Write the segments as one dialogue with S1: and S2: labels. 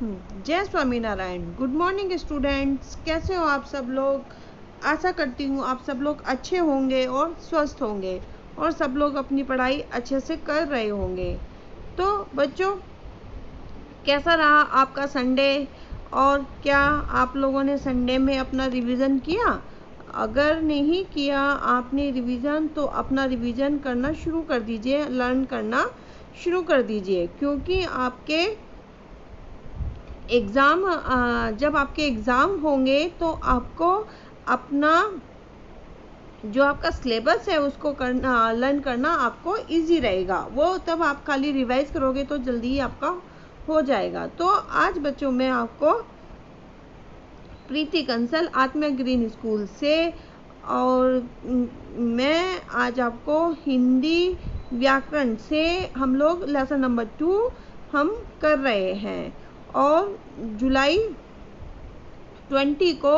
S1: जय Swaminarayan. Good morning students, कैसे हो आप सब लोग। आशा करती हूँ आप सब लोग अच्छे होंगे और स्वस्थ होंगे और सब लोग अपनी पढ़ाई अच्छे से कर रहे होंगे। तो बच्चों, कैसा रहा आपका संडे और क्या आप लोगों ने संडे में अपना रिवीजन किया। अगर नहीं किया आपने रिवीजन तो अपना रिवीजन करना शुरू कर दीजिए, लर्न करना शुरू कर दीजिए, क्योंकि आपके एग्ज़ाम जब आपके एग्ज़ाम होंगे तो आपको अपना जो आपका सिलेबस है उसको करना, लर्न करना आपको इजी रहेगा। वो तब आप खाली रिवाइज करोगे तो जल्दी ही आपका हो जाएगा। तो आज बच्चों मैं आपको प्रीति कंसल आत्मा ग्रीन स्कूल से और मैं आज आपको हिंदी व्याकरण से हम लोग लेसन नंबर 2 हम कर रहे हैं और जुलाई 20 को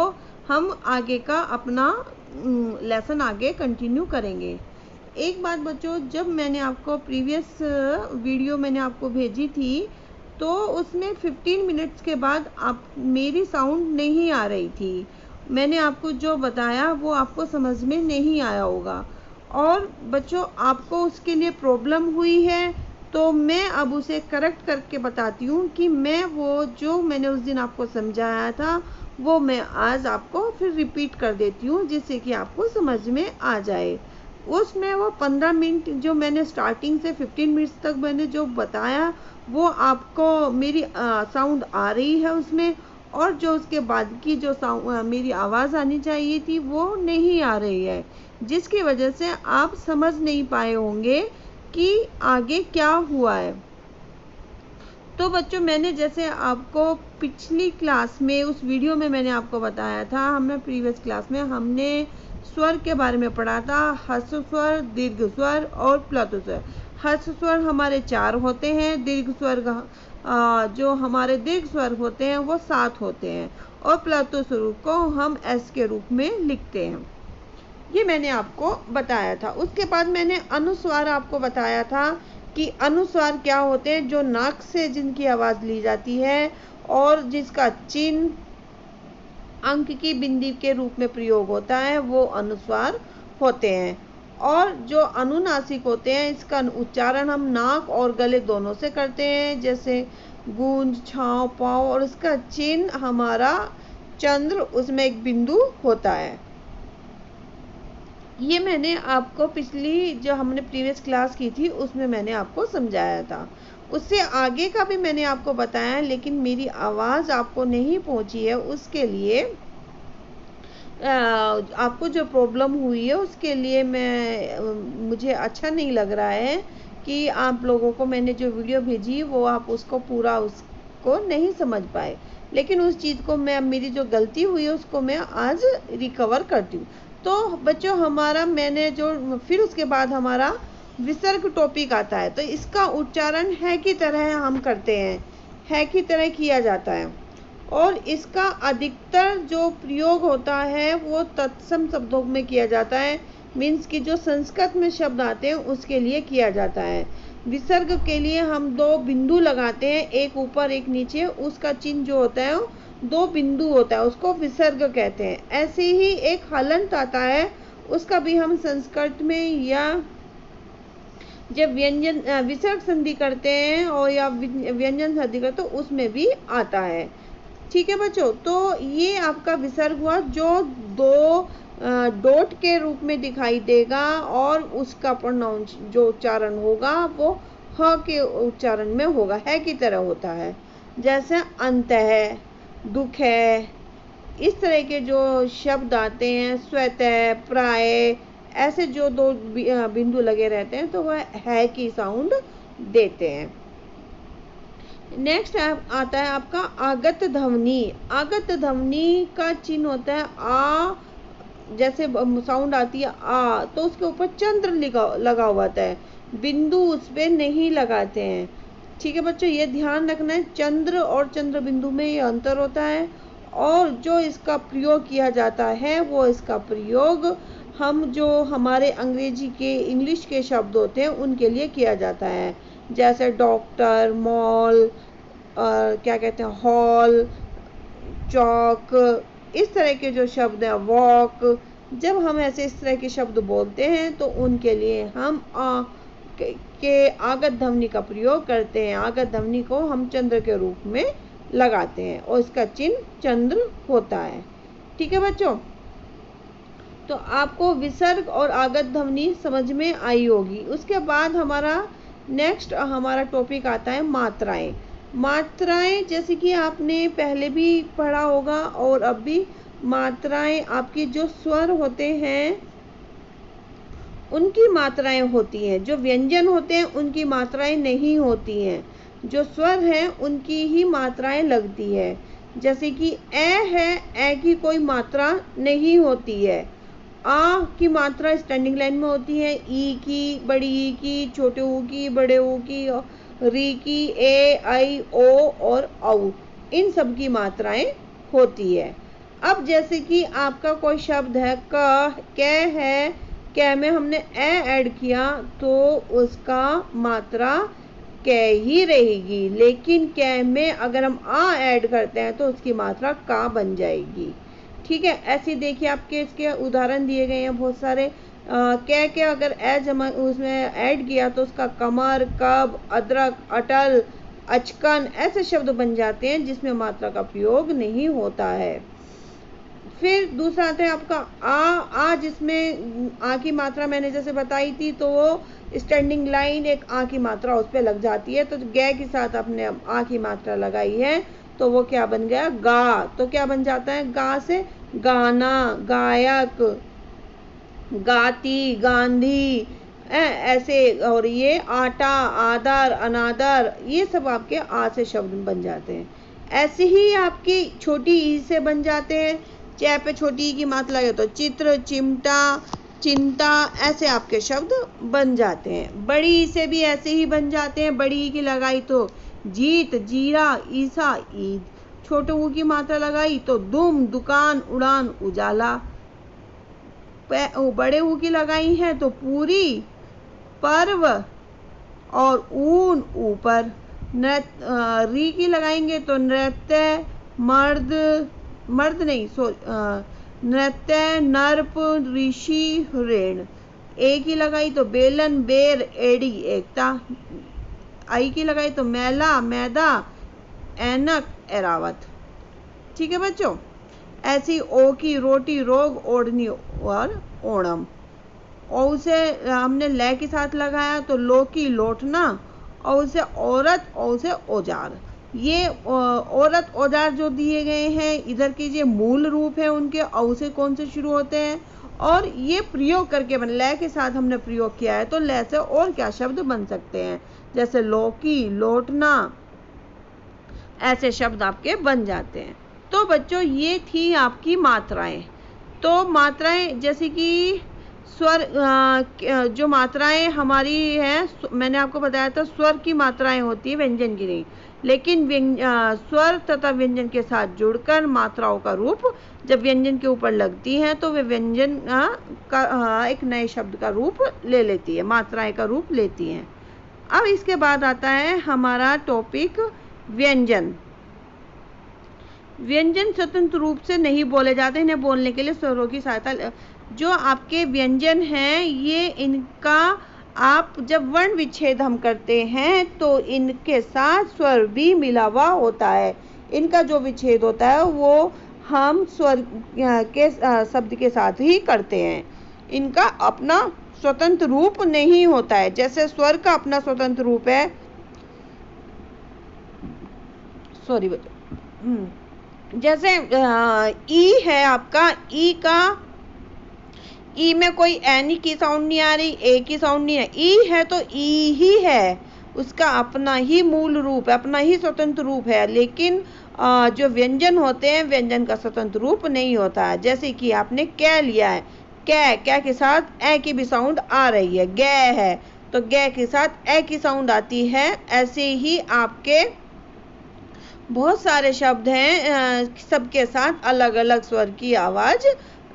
S1: हम आगे का अपना लेसन आगे कंटिन्यू करेंगे। एक बात बच्चों, जब मैंने आपको प्रीवियस वीडियो मैंने आपको भेजी थी तो उसमें 15 मिनट्स के बाद आप मेरी साउंड नहीं आ रही थी। मैंने आपको जो बताया वो आपको समझ में नहीं आया होगा और बच्चों आपको उसके लिए प्रॉब्लम हुई है, तो मैं अब उसे करेक्ट करके बताती हूँ कि मैं वो जो मैंने उस दिन आपको समझाया था वो मैं आज आपको फिर रिपीट कर देती हूँ, जिससे कि आपको समझ में आ जाए। उसमें वो 15 मिनट जो मैंने स्टार्टिंग से 15 मिनट्स तक मैंने जो बताया वो आपको मेरी साउंड आ रही है उसमें, और जो उसके बाद की जो मेरी आवाज़ आनी चाहिए थी वो नहीं आ रही है, जिसकी वजह से आप समझ नहीं पाए होंगे कि आगे क्या हुआ है। तो बच्चों, मैंने जैसे आपको पिछली क्लास में उस वीडियो में मैंने आपको बताया था, हमने प्रीवियस क्लास में हमने स्वर के बारे में पढ़ा था, ह्रस्व स्वर, दीर्घ स्वर और प्लुत स्वर। ह्रस्व स्वर हमारे 4 होते हैं, दीर्घ स्वर जो हमारे दीर्घ स्वर होते हैं वो 7 होते हैं और प्लुत स्वर को हम एस के रूप में लिखते हैं। ये मैंने आपको बताया था। उसके बाद मैंने अनुस्वार आपको बताया था कि अनुस्वार क्या होते हैं, जो नाक से जिनकी आवाज़ ली जाती है और जिसका चिन्ह अंक की बिंदी के रूप में प्रयोग होता है वो अनुस्वार होते हैं। और जो अनुनासिक होते हैं इसका उच्चारण हम नाक और गले दोनों से करते हैं, जैसे गूंज, छाँव, पाँव, और इसका चिन्ह हमारा चंद्र, उसमें एक बिंदु होता है। ये मैंने आपको पिछली जो हमने प्रीवियस क्लास की थी उसमें मैंने आपको समझाया था। उससे आगे का भी मैंने आपको बताया, लेकिन मेरी आवाज़ आपको नहीं पहुंची है, उसके लिए आपको जो प्रॉब्लम हुई है उसके लिए मुझे अच्छा नहीं लग रहा है कि आप लोगों को मैंने जो वीडियो भेजी वो आप उसको पूरा उसको नहीं समझ पाए, लेकिन उस चीज़ को मैं, मेरी जो गलती हुई है उसको मैं आज रिकवर करती हूँ। तो बच्चों हमारा मैंने जो फिर उसके बाद हमारा विसर्ग टॉपिक आता है, तो इसका उच्चारण है की तरह हम करते हैं, है की तरह किया जाता है और इसका अधिकतर जो प्रयोग होता है वो तत्सम शब्दों में किया जाता है, मीन्स कि जो संस्कृत में शब्द आते हैं उसके लिए किया जाता है। विसर्ग के लिए हम 2 बिंदु लगाते हैं, एक ऊपर एक नीचे, उसका चिन्ह जो होता है 2 बिंदु होता है, उसको विसर्ग कहते हैं। ऐसे ही एक हलंत आता है, उसका भी हम संस्कृत में या जब व्यंजन विसर्ग संधि करते हैं और या व्यंजन संधि करते हैं तो उसमें भी आता है। ठीक है बच्चों, तो ये आपका विसर्ग हुआ जो 2 डॉट के रूप में दिखाई देगा और उसका प्रोनाउंस जो उच्चारण होगा वो ह के उच्चारण में होगा, है की तरह होता है। जैसे अंत है, दुख है, इस तरह के जो शब्द आते हैं, स्वतः, प्राय, ऐसे जो 2 बिंदु लगे रहते हैं तो वह है की साउंड देते हैं। नेक्स्ट आता है आपका आगत ध्वनि। आगत ध्वनि का चिन्ह होता है आ, जैसे साउंड आती है आ तो उसके ऊपर चंद्र लगा हुआ होता है, बिंदु उस पर नहीं लगाते हैं। ठीक है बच्चों, ये ध्यान रखना है, चंद्र और चंद्र बिंदु में ये अंतर होता है। और जो इसका प्रयोग किया जाता है वो इसका प्रयोग हम जो हमारे अंग्रेजी के इंग्लिश के शब्द होते हैं उनके लिए किया जाता है, जैसे डॉक्टर, मॉल, क्या कहते हैं, हॉल, चौक, इस तरह के जो शब्द हैं, वॉक, जब हम ऐसे इस तरह के शब्द बोलते हैं तो उनके लिए हम के आगत ध्वनि का प्रयोग करते हैं। आगत ध्वनि को हम चंद्र के रूप में लगाते हैं और इसका चिन्ह चंद्र होता है। ठीक है बच्चों, तो आपको विसर्ग और आगत ध्वनि समझ में आई होगी। उसके बाद हमारा नेक्स्ट टॉपिक आता है मात्राएं। मात्राएं जैसे कि आपने पहले भी पढ़ा होगा और अब भी, मात्राएं आपकी जो स्वर होते हैं उनकी मात्राएं होती हैं, जो व्यंजन होते हैं उनकी मात्राएं नहीं होती हैं, जो स्वर हैं उनकी ही मात्राएं लगती है। जैसे कि ए है, ए की कोई मात्रा नहीं होती है। आ की मात्रा स्टैंडिंग लाइन में होती है, ई की, बड़ी ई की, छोटे ऊ की, बड़े ऊ की, री की, ए, आई, ओ और औ, इन सब की मात्राएं होती है। अब जैसे कि आपका कोई शब्द है क, कै है, कै में हमने ए ऐड किया तो उसका मात्रा कै ही रहेगी, लेकिन कै में अगर हम आ ऐड करते हैं तो उसकी मात्रा का बन जाएगी। ठीक है, ऐसे देखिए आपके इसके उदाहरण दिए गए हैं बहुत सारे। कै के अगर ए जमा उसमें ऐड किया तो उसका कमर, कब, अदरक, अटल, अचकन ऐसे शब्द बन जाते हैं जिसमें मात्रा का प्रयोग नहीं होता है। फिर दूसरा आता है आपका आ जिसमें आ की मात्रा मैंने जैसे बताई थी, तो वो स्टैंडिंग लाइन एक आ की मात्रा उस पर लग जाती है, तो गे के साथ आपने आ की मात्रा लगाई है तो वो क्या बन गया, गा। तो क्या बन जाता है, गा से गाना, गायक, गाती, गांधी, ऐसे। और ये आटा, आदर, अनादर, ये सब आपके आ से शब्द बन जाते हैं। ऐसे ही आपकी छोटी ई से बन जाते हैं, चे पे छोटी ई की मात्रा लगे तो चित्र, चिमटा, चिंता, ऐसे आपके शब्द बन जाते हैं। बड़ी ई से भी ऐसे ही बन जाते हैं, बड़ी ई की लगाई तो जीत, जीरा, ईसा, ईद। छोटे ऊ की मात्रा लगाई तो दुम, दुकान, उड़ान, उजाला। बड़े ऊ की लगाई है तो पूरी, पर्व और ऊन, ऊपर। री की लगाएंगे तो नृत्य, मर्द, मर्द नहीं नृत्य, नर्प, ऋषि, ऋण। ए की लगाई तो बेलन, बेर, एड़ी, एकता। आई की लगाई तो मैला, मैदा, ऐनक, एरावत। ठीक है बच्चों, ऐसी ओ की रोटी, रोग, ओढ़नी और ओणम। औ से हमने लय के साथ लगाया तो लो की लौटना, औ से औरत, औ से औजार। ये औरत, औजार जो दिए गए हैं इधर के ये मूल रूप है उनके, औ से कौन से शुरू होते हैं और ये प्रयोग करके बन, लय के साथ हमने प्रयोग किया है तो लय से और क्या शब्द बन सकते हैं, जैसे लौकी, लौटना, ऐसे शब्द आपके बन जाते हैं। तो बच्चों ये थी आपकी मात्राएं। तो मात्राएं जैसे कि स्वर, जो मात्राएं हमारी हैं, मैंने आपको बताया था स्वर की मात्राएं होती है, व्यंजन की नहीं। लेकिन स्वर तथा व्यंजन के साथ जुड़कर मात्राओं का रूप जब व्यंजन के ऊपर लगती हैं तो वे व्यंजन का एक नए शब्द का रूप ले लेती है, मात्राएं का रूप लेती हैं। अब इसके बाद आता है हमारा टॉपिक व्यंजन। व्यंजन स्वतंत्र रूप से नहीं बोले जाते, इन्हें बोलने के लिए स्वरों की सहायता। जो आपके व्यंजन हैं ये इनका आप जब वर्ण विच्छेद हम करते हैं तो इनके साथ स्वर भी मिला हुआ होता है। इनका जो विच्छेद होता है वो हम स्वर के शब्द के साथ ही करते हैं। इनका अपना स्वतंत्र रूप नहीं होता है। जैसे स्वर का अपना स्वतंत्र रूप है, सॉरी बच्चों, जैसे ई है आपका, ई में कोई एन की साउंड नहीं आ रही, ए की साउंड नहीं है, ई है तो ई ही है, उसका अपना ही मूल रूप है, अपना ही स्वतंत्र रूप है। लेकिन जो व्यंजन होते हैं व्यंजन का स्वतंत्र रूप नहीं होता है। जैसे कि आपने कै लिया है, कै के साथ ए की भी साउंड आ रही है, गे है तो गे के साथ ए की साउंड आती है। ऐसे ही आपके बहुत सारे शब्द हैं, सबके साथ अलग अलग स्वर की आवाज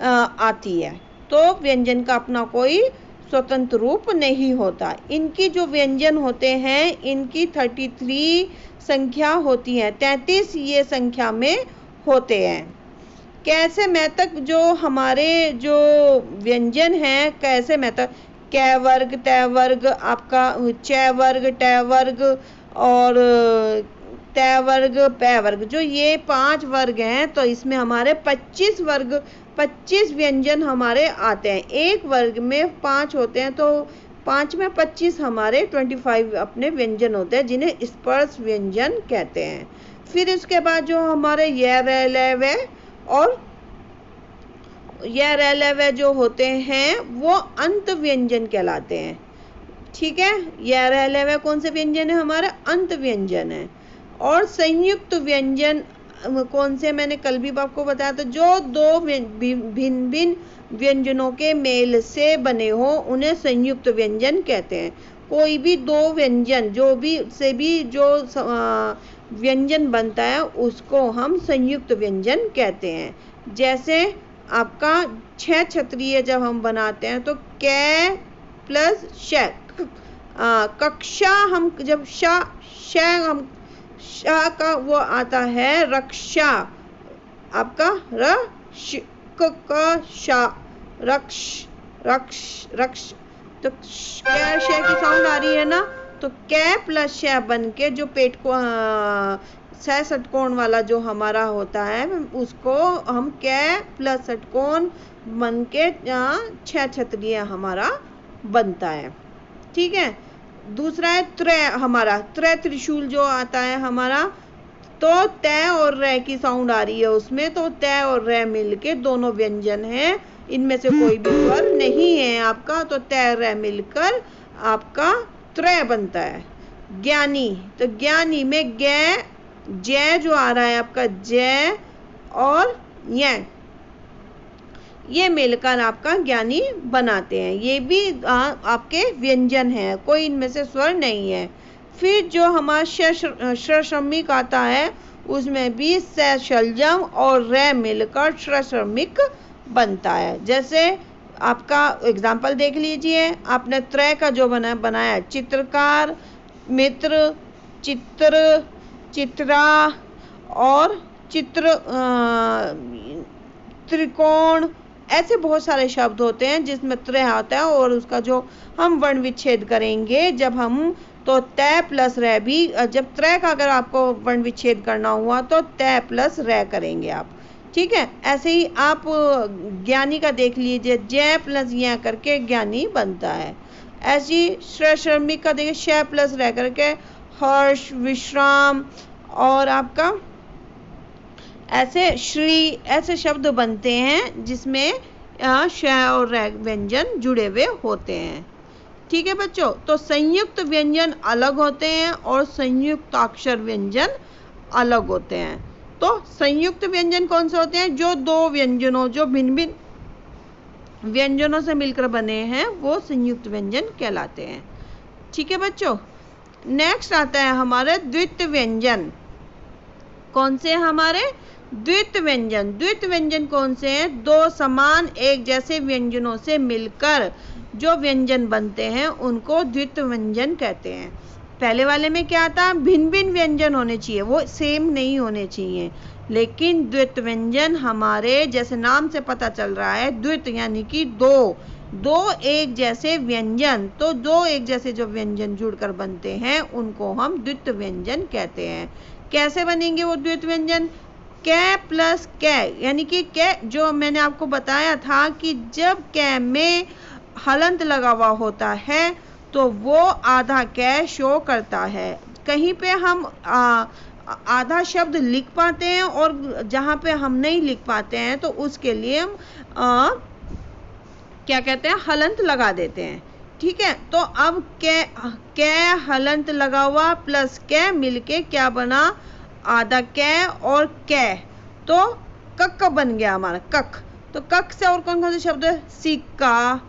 S1: आती है। तो व्यंजन का अपना कोई स्वतंत्र रूप नहीं होता। इनकी जो व्यंजन होते हैं इनकी 33 संख्या होती है, 33 ये संख्या में होते हैं। कैसे मैतक जो हमारे जो व्यंजन हैं, कैसे मैतक कै वर्ग, तै वर्ग, आपका चै वर्ग, टै वर्ग और तै वर्ग, पै वर्ग, जो ये 5 वर्ग हैं तो इसमें हमारे 25 वर्ग 25 व्यंजन हमारे आते हैं। एक वर्ग में 5 होते हैं तो 5 में 25 हमारे 25 अपने व्यंजन होते हैं जिन्हें स्पर्श व्यंजन कहते हैं। फिर इसके बाद जो हमारे य रै लै वै और य रै लै वै जो होते हैं वो अंत व्यंजन कहलाते हैं। ठीक है, य रै लै वै कौन से व्यंजन है? हमारे अंत व्यंजन है। और संयुक्त व्यंजन कौन से? मैंने कल भी आपको बताया था, जो दो भिन्न भिन्न व्यंजनों के मेल से बने हो उन्हें संयुक्त व्यंजन कहते हैं। कोई भी दो व्यंजन जो भी से भी जो व्यंजन बनता है उसको हम संयुक्त व्यंजन कहते हैं। जैसे आपका 6 क्षत्रिय जब हम बनाते हैं तो कै प्लस श, कक्षा हम जब श हम श का वो आता है रक्षा, आपका रक्ष रक्ष रक्ष, तो कै श की साउंड आ रही है ना, तो कै प्लस श बन के जो पेट को सह षटकोण वाला जो हमारा होता है उसको हम कै प्लस षटकोण बन के 6 क्षत्रिय हमारा बनता है। ठीक है, दूसरा है त्रय, हमारा त्रय त्रिशूल जो आता है हमारा, तो तय और रै की साउंड आ रही है उसमें, तो तय और रै मिलके दोनों व्यंजन हैं, इनमें से कोई भी स्वर नहीं है आपका, तो तय रै मिलकर आपका त्रय बनता है। ज्ञानी, तो ज्ञानी में गे जय जो आ रहा है आपका जय और ये मिलकर आपका ज्ञानी बनाते हैं। ये भी आपके व्यंजन हैं, कोई इनमें से स्वर नहीं है। फिर जो हमारा श्रमिक आता है उसमें भी स शलजम और रै मिलकर श्रमिक बनता है। जैसे आपका एग्जाम्पल देख लीजिए, आपने त्रय का जो बनाया चित्रकार, मित्र, चित्र, चित्रा और चित्र, त्रिकोण, ऐसे बहुत सारे शब्द होते हैं जिसमें त्रय आता है और उसका जो हम वर्ण विच्छेद करेंगे जब हम, तो तय प्लस रै भी, जब त्रय का अगर आपको वर्ण विच्छेद करना हुआ तो तय प्लस रै करेंगे आप। ठीक है, ऐसे ही आप ज्ञानी का देख लीजिए, जय प्लस य करके ज्ञानी बनता है। ऐसी श्रमिक का देखिए श प्लस रै करके हर्ष, विश्राम और आपका ऐसे श्री, ऐसे शब्द बनते हैं जिसमें श और रै व्यंजन जुड़े हुए होते हैं। ठीक है बच्चों, तो संयुक्त व्यंजन अलग होते हैं और संयुक्त अक्षर व्यंजन अलग होते हैं। तो संयुक्त व्यंजन कौन से होते हैं? जो दो व्यंजनों, जो भिन्न भिन्न व्यंजनों से मिलकर बने हैं वो संयुक्त व्यंजन कहलाते हैं। ठीक है बच्चों, नेक्स्ट आता है हमारे द्वित्व व्यंजन। कौन से हमारे? द्वित्व व्यंजन। द्वित्व व्यंजन कौन से हैं? दो समान एक जैसे व्यंजनों से मिलकर जो व्यंजन बनते हैं उनको द्वित्व व्यंजन कहते हैं। पहले वाले में क्या था? भिन्न भिन्न व्यंजन होने चाहिए, वो सेम नहीं होने चाहिए। लेकिन द्वित्व व्यंजन हमारे, जैसे नाम से पता चल रहा है, द्वित्व यानी कि दो एक जैसे व्यंजन, तो दो एक जैसे जो व्यंजन जुड़कर बनते हैं उनको हम द्वित्व व्यंजन कहते हैं। कैसे बनेंगे वो द्वित्व व्यंजन? कै प्लस कै, यानी कि कै जो मैंने आपको बताया था कि जब कै में हलंत लगा हुआ होता है तो वो आधा कै शो करता है। कहीं पे हम आधा शब्द लिख पाते हैं और जहाँ पे हम नहीं लिख पाते हैं तो उसके लिए हम क्या कहते हैं? हलंत लगा देते हैं। ठीक है, तो अब कै हलंत लगा हुआ प्लस कै मिलके क्या बना? आधा कै और कै, तो कक बन गया हमारा कक। तो कक से और कौन कौन से शब्द है? सिक्का,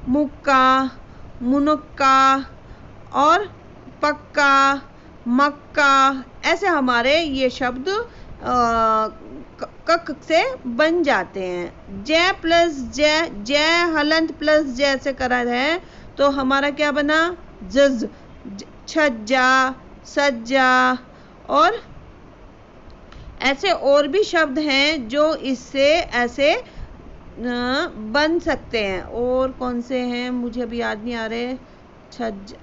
S1: मुक्का, मुनक्का और पक्का, मक्का, ऐसे हमारे ये शब्द कक से बन जाते हैं। जय प्लस जय, जय हलंत प्लस जय से करा है तो हमारा क्या बना, जज, छज्जा, सज्जा। और ऐसे और भी शब्द हैं जो इससे ऐसे बन सकते हैं। और कौन से हैं मुझे अभी याद नहीं आ रहे।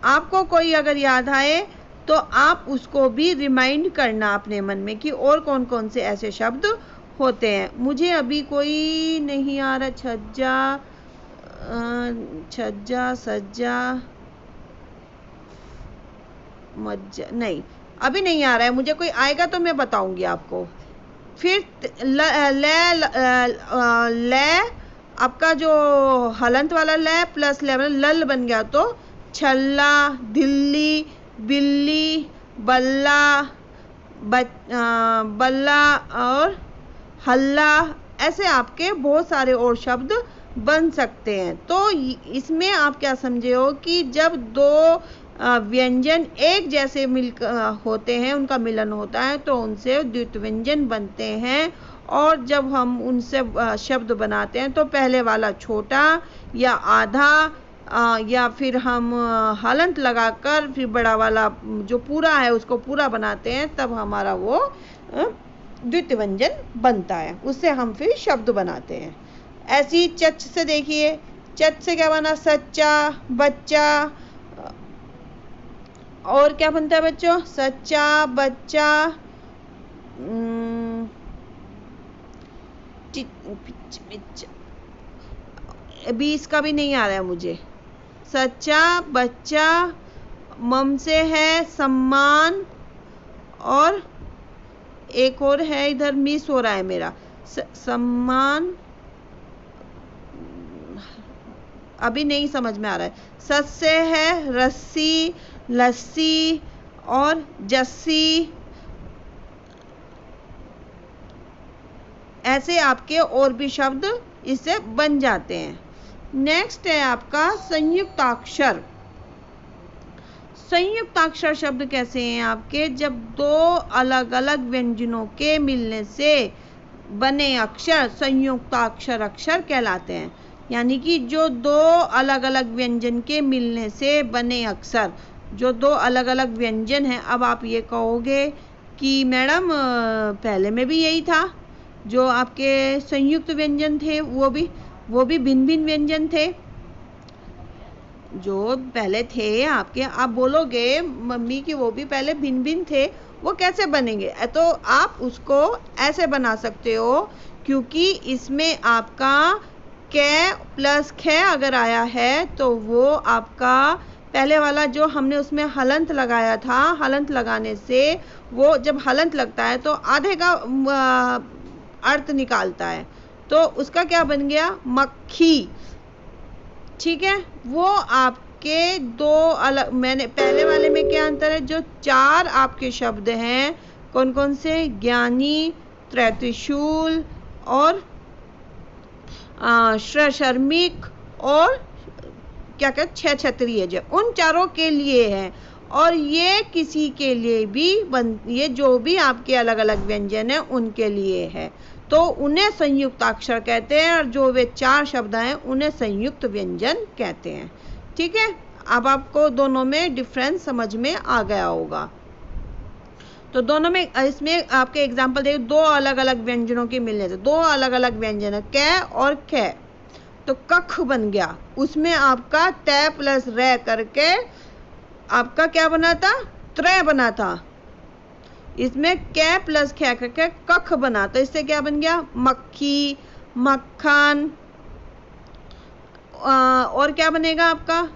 S1: आपको कोई अगर याद आए तो आप उसको भी रिमाइंड करना अपने मन में कि और कौन कौन से ऐसे शब्द होते हैं। मुझे अभी कोई नहीं आ रहा। छज्जा, छज्जा, सज्जा, मज्जा, नहीं अभी नहीं आ रहा है मुझे। कोई आएगा तो मैं बताऊंगी आपको। फिर ले आपका जो हलंत वाला ले प्लस ले लल बन गया तो छल्ला, दिल्ली, बिल्ली, बल्ला, बल्ला और हल्ला। ऐसे आपके बहुत सारे और शब्द बन सकते हैं। तो इसमें आप क्या समझे हो कि जब दो व्यंजन एक जैसे होते हैं, उनका मिलन होता है तो उनसे द्वित्व व्यंजन बनते हैं। और जब हम उनसे शब्द बनाते हैं तो पहले वाला छोटा या आधा या फिर हम हलंत लगाकर फिर बड़ा वाला जो पूरा है उसको पूरा बनाते हैं, तब हमारा वो द्वित्व व्यंजन बनता है। उससे हम फिर शब्द बनाते हैं। ऐसी चच से देखिए, चच से क्या बना, सच्चा, बच्चा। और क्या बनता है बच्चों, सच्चा, बच्चा, अभी इसका भी नहीं आ रहा है मुझे। सच्चा, बच्चा, मम से है सम्मान, और एक और है इधर मिस हो रहा है मेरा, सम्मान अभी नहीं समझ में आ रहा है। सच से है रस्सी, लस्सी और जस्सी। ऐसे आपके और भी शब्द इससे बन जाते हैं। नेक्स्ट है आपका संयुक्ताक्षर। संयुक्ताक्षर शब्द कैसे हैं आपके, जब दो अलग अलग व्यंजनों के मिलने से बने अक्षर संयुक्ताक्षर अक्षर कहलाते हैं। यानी कि जो दो अलग अलग व्यंजन के मिलने से बने अक्षर, जो दो अलग अलग व्यंजन हैं। अब आप ये कहोगे कि मैडम पहले में भी यही था, जो आपके संयुक्त व्यंजन थे वो भी भिन्न भिन्न व्यंजन थे जो पहले थे आपके। आप बोलोगे मम्मी कि वो भी पहले भिन्न भिन्न थे, वो कैसे बनेंगे, तो आप उसको ऐसे बना सकते हो, क्योंकि इसमें आपका कै प्लस खे अगर आया है तो वो आपका पहले वाला जो हमने उसमें हलंत लगाया था, हलंत लगाने से वो जब हलंत लगता है तो आधे का अर्थ निकालता है, तो उसका क्या बन गया, मक्खी। ठीक है, वो आपके दो अलग, मैंने पहले वाले में क्या अंतर है, जो चार आपके शब्द हैं कौन कौन से, ज्ञानी, त्रैतिशूल और श्रमिक और क्या कहते छह क्षत्रिय, जो उन चारों के लिए है। और ये किसी के लिए भी ये जो भी आपके अलग अलग व्यंजन है उनके लिए है, तो उन्हें संयुक्ताक्षर कहते हैं। और जो वे चार शब्द हैं उन्हें संयुक्त व्यंजन कहते हैं। ठीक है, अब आपको दोनों में डिफरेंस समझ में आ गया होगा। तो दोनों में, इसमें आपके एग्जाम्पल देखिए, दो अलग अलग व्यंजनों के मिलने से, दो अलग अलग व्यंजन है कै और खे, तो कख बन गया। उसमें आपका तय प्लस रे करके आपका क्या बना था, त्रय बना था। इसमें कै प्लस खे करके कख बना, तो इससे क्या बन गया, मक्खी, मक्खन। और क्या बनेगा आपका,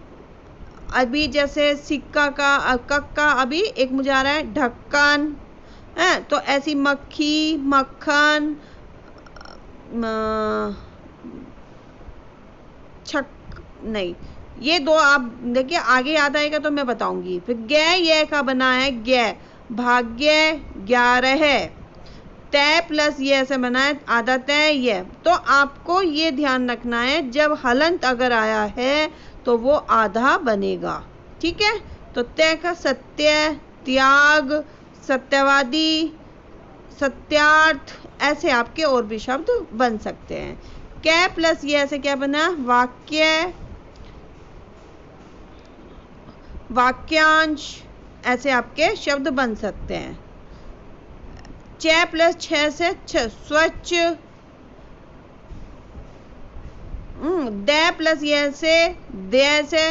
S1: अभी जैसे सिक्का का कक का अभी एक मुझे आ रहा है ढक्कन है, तो ऐसी मक्खी, मक्खन, नहीं, ये दो आप देखिए, आगे याद आएगा तो मैं बताऊंगी। फिर गै ये का बना है गै, भाग्य, 11, तय प्लस ये से बना है आधा तय ये। तो आपको ये ध्यान रखना है, जब हलंत अगर आया है तो वो आधा बनेगा। ठीक है, तो तय का सत्य, त्याग, सत्यवादी, सत्यार्थ, ऐसे आपके और भी शब्द बन सकते हैं। कै प्लस ये ऐसे क्या बना, वाक्य, वाक्यांश, ऐसे आपके शब्द बन सकते हैं। च प्लस छ से स्वच्छ, द प्लस ये से दे से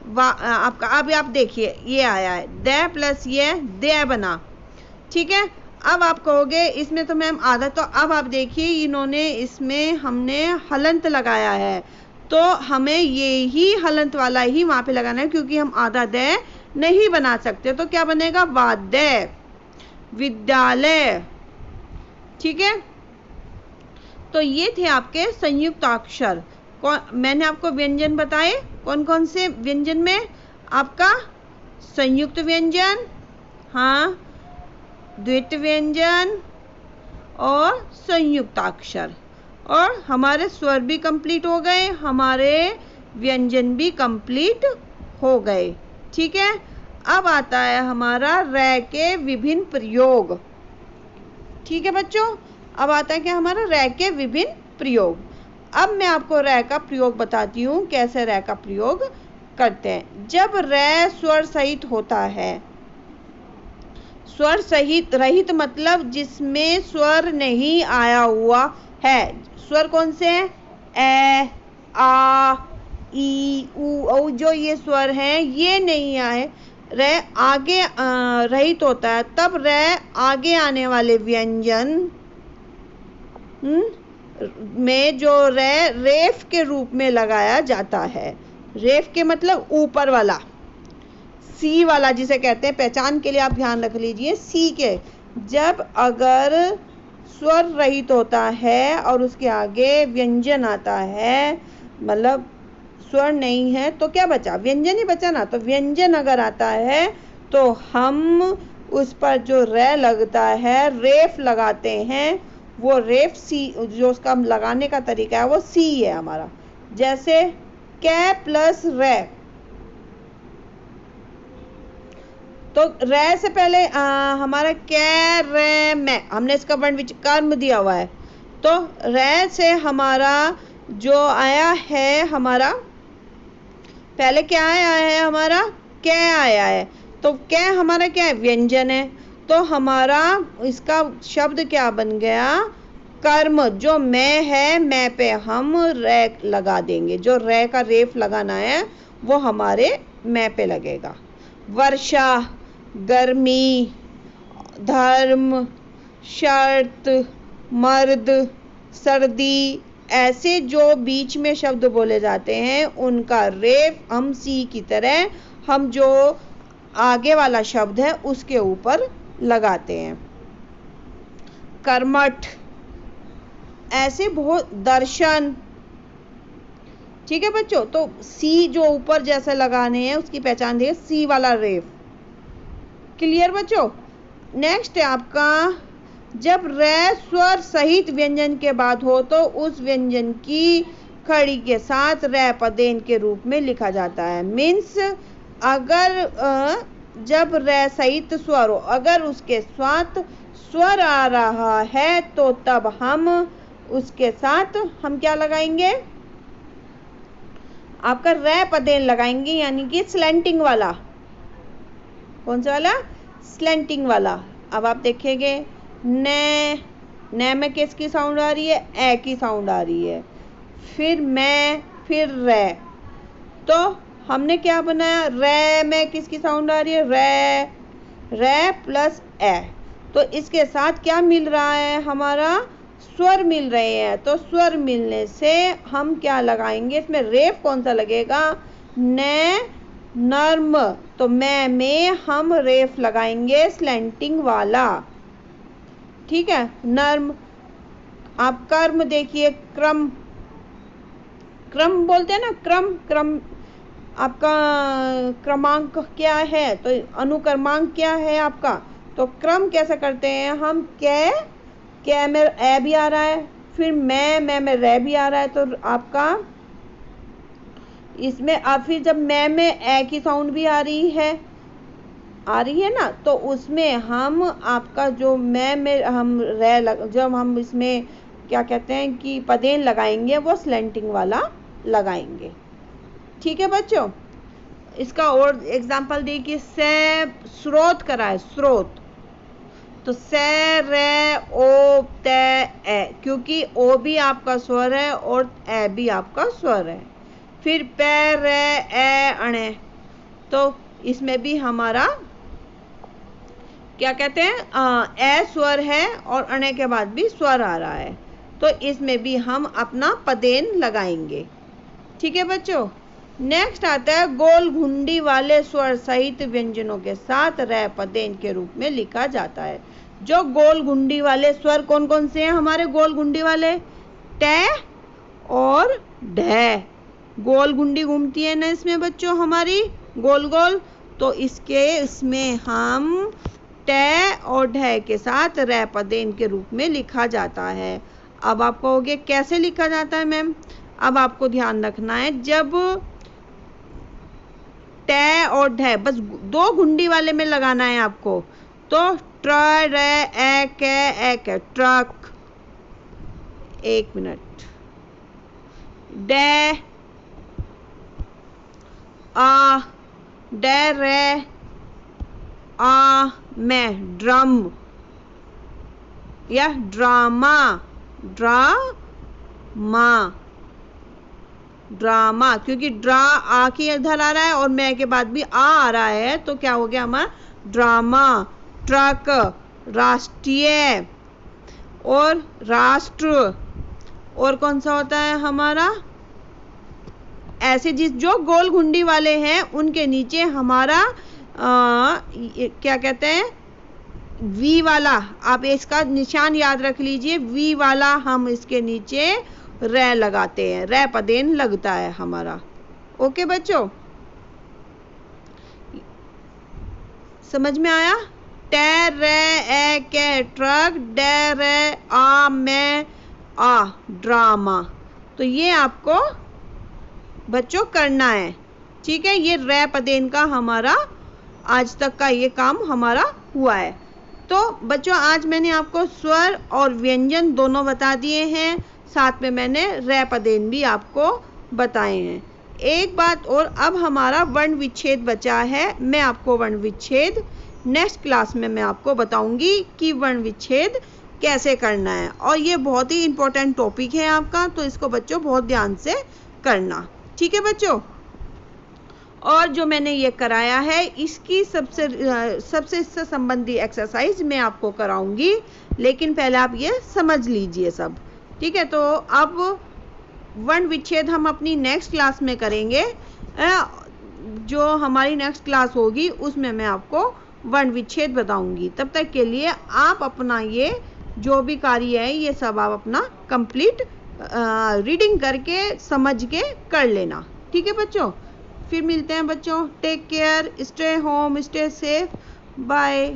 S1: आपका, अब आप देखिए ये आया है द प्लस ये दे बना, ठीक है। अब आप कहोगे इसमें तो मैम आधा, तो अब आप देखिए इन्होंने इसमें हमने हलंत लगाया है, तो हमें ये ही हलंत वाला ही वहां पे लगाना है, क्योंकि हम आधा द नहीं बना सकते। तो क्या बनेगा, वाद्य, विद्यालय, ठीक है। तो ये थे आपके संयुक्ताक्षर। मैंने आपको व्यंजन बताए, कौन कौन से व्यंजन में, आपका संयुक्त व्यंजन, हाँ, द्वित व्यंजन और संयुक्ताक्षर, और हमारे स्वर भी कंप्लीट हो गए, हमारे व्यंजन भी कंप्लीट हो गए, ठीक है। अब आता है हमारा रै के विभिन्न प्रयोग, ठीक है बच्चों। अब आता है क्या हमारा रै के विभिन्न प्रयोग। अब मैं आपको रै का प्रयोग बताती हूँ, कैसे रै का प्रयोग करते हैं। जब रै स्वर सहित होता है, स्वर सहित रहित मतलब जिसमें स्वर नहीं आया हुआ है। स्वर कौन से हैं, ए, आ, ई, उ, जो ये स्वर हैं ये नहीं आए, रै आगे रहित होता है, तब रै आगे आने वाले व्यंजन में जो रै रेफ के रूप में लगाया जाता है। रेफ के मतलब ऊपर वाला, सी वाला जिसे कहते हैं, पहचान के लिए आप ध्यान रख लीजिए, सी के जब अगर स्वर रहित होता है और उसके आगे व्यंजन आता है, मतलब स्वर नहीं है, तो क्या बचा, व्यंजन ही बचा ना। तो व्यंजन अगर आता है तो हम उस पर जो रै लगता है, रेफ लगाते हैं। वो रेफ सी, जो उसका लगाने का तरीका है वो सी है हमारा। जैसे कै प्लस रै, तो रै से पहले हमारा कै रै मै, हमने इसका वर्ण कर्म दिया हुआ है, तो रै से हमारा जो आया है, हमारा पहले क्या आया है, हमारा कै आया है, तो कै हमारा क्या है, व्यंजन है, तो हमारा इसका शब्द क्या बन गया, कर्म। जो मैं है, मैं पे हम रै लगा देंगे, जो रै का रेफ लगाना है वो हमारे मैं पे लगेगा। वर्षा, गर्मी, धर्म, शर्त, मर्द, सर्दी, ऐसे जो बीच में शब्द बोले जाते हैं उनका रेफ हम सी की तरह हम जो आगे वाला शब्द है उसके ऊपर लगाते हैं। कर्मठ, ऐसे बहुत, दर्शन, ठीक है बच्चों। तो सी जो ऊपर जैसे लगाने हैं उसकी पहचान दिए, सी वाला रेफ, क्लियर बच्चों। नेक्स्ट है आपका, जब रै स्वर सहित व्यंजन के बाद हो तो उस व्यंजन की खड़ी के साथ रै पदेन के रूप में लिखा जाता है। मीन्स अगर जब रै सहित स्वर हो, अगर उसके साथ स्वर आ रहा है तो तब हम उसके साथ हम क्या लगाएंगे, आपका रै पदेन लगाएंगे, यानी कि स्लैंटिंग वाला। कौन सा वाला, स्लैंटिंग वाला। अब आप देखेंगे न में किसकी साउंड आ रही है, ए की साउंड आ रही है, फिर मैं, फिर रै, तो हमने क्या बनाया, रै में किसकी साउंड आ रही है, रै प्लस ए, तो इसके साथ क्या मिल रहा है, हमारा स्वर मिल रहे हैं। तो स्वर मिलने से हम क्या लगाएंगे, इसमें रेफ कौन सा लगेगा, न, नर्म, तो मैं में हम रेफ लगाएंगे स्लैंटिंग वाला, ठीक है। नर्म, आप कर्म देखिए, क्रम, क्रम बोलते हैं ना, क्रम आपका क्रमांक क्या है, तो अनुक्रमांक क्या है आपका, तो क्रम कैसे करते हैं हम, कै में ए भी आ रहा है, फिर मैं में रै भी आ रहा है, तो आपका इसमें अब फिर जब मैं में ए की साउंड भी आ रही है आ रही है ना, तो उसमें हम आपका जो में हम जब हम इसमें क्या कहते हैं कि पदेन लगाएंगे वो स्लैंटिंग वाला लगाएंगे। ठीक है बच्चों, इसका और एग्जांपल देखिए, से स्रोत करा है, स्रोत, तो से रे ओ ते ए, क्योंकि ओ भी आपका स्वर है और ए भी आपका स्वर है। फिर पे रे ए अणे, तो इसमें भी हमारा क्या कहते हैं ए स्वर है और अणे के बाद भी स्वर आ रहा है, तो इसमें भी हम अपना पदेन लगाएंगे। ठीक है बच्चों, नेक्स्ट आता है गोल घुंडी वाले स्वर सहित व्यंजनों के साथ रे पदेन के रूप में लिखा जाता है। जो गोल घुंडी वाले स्वर कौन कौन से हैं हमारे गोल घुंडी वाले? टे और ढे। गोल घुंडी घूमती है ना इसमें बच्चों हमारी, गोल गोल, तो इसमें हम टे और ढे के साथ रे पदेन के रूप में लिखा जाता है। अब आप कहोगे कैसे लिखा जाता है मैम? अब आपको ध्यान रखना है, जब टे और ढे बस दो घुंडी वाले में लगाना है आपको, तो ट्र रे ए के ट्रक। एक मिनट, डे आ, डे रे आ में ड्रम या ड्रामा, ड्रामा, क्योंकि ड्रा आ की इधर आ रहा है और मैं के बाद भी आ रहा है, तो क्या हो गया हमारा ड्रामा। ट्रक, राष्ट्रीय और राष्ट्र, और कौन सा होता है हमारा? ऐसे जो गोल घुंडी वाले हैं उनके नीचे हमारा क्या कहते हैं वी वाला, आप इसका निशान याद रख लीजिए, वी वाला हम इसके नीचे रे लगाते हैं, रे पदेन लगता है हमारा। ओके बच्चों, समझ में आया? टे रे ए के ट्रक, डे रे आ में आ ड्रामा, तो ये आपको बच्चों करना है। ठीक है, ये रे पदेन का हमारा आज तक का ये काम हमारा हुआ है। तो बच्चों आज मैंने आपको स्वर और व्यंजन दोनों बता दिए हैं, साथ में मैंने रे पदेन भी आपको बताए हैं। एक बात और, अब हमारा वर्ण विच्छेद बचा है। मैं आपको वर्ण विच्छेद नेक्स्ट क्लास में मैं आपको बताऊंगी कि वर्ण विच्छेद कैसे करना है, और ये बहुत ही इम्पोर्टेंट टॉपिक है आपका, तो इसको बच्चों बहुत ध्यान से करना। ठीक है बच्चों, और जो मैंने ये कराया है इसकी सबसे इससे संबंधी एक्सरसाइज मैं आपको कराऊंगी, लेकिन पहले आप ये समझ लीजिए सब। ठीक है, तो अब वर्ण विच्छेद हम अपनी नेक्स्ट क्लास में करेंगे। जो हमारी नेक्स्ट क्लास होगी उसमें मैं आपको वर्ण विच्छेद बताऊंगी। तब तक के लिए आप अपना ये जो भी कार्य है ये सब आप अपना कंप्लीट रीडिंग करके समझ के कर लेना। ठीक है बच्चों, फिर मिलते हैं बच्चों। Take care, stay home, stay safe, bye.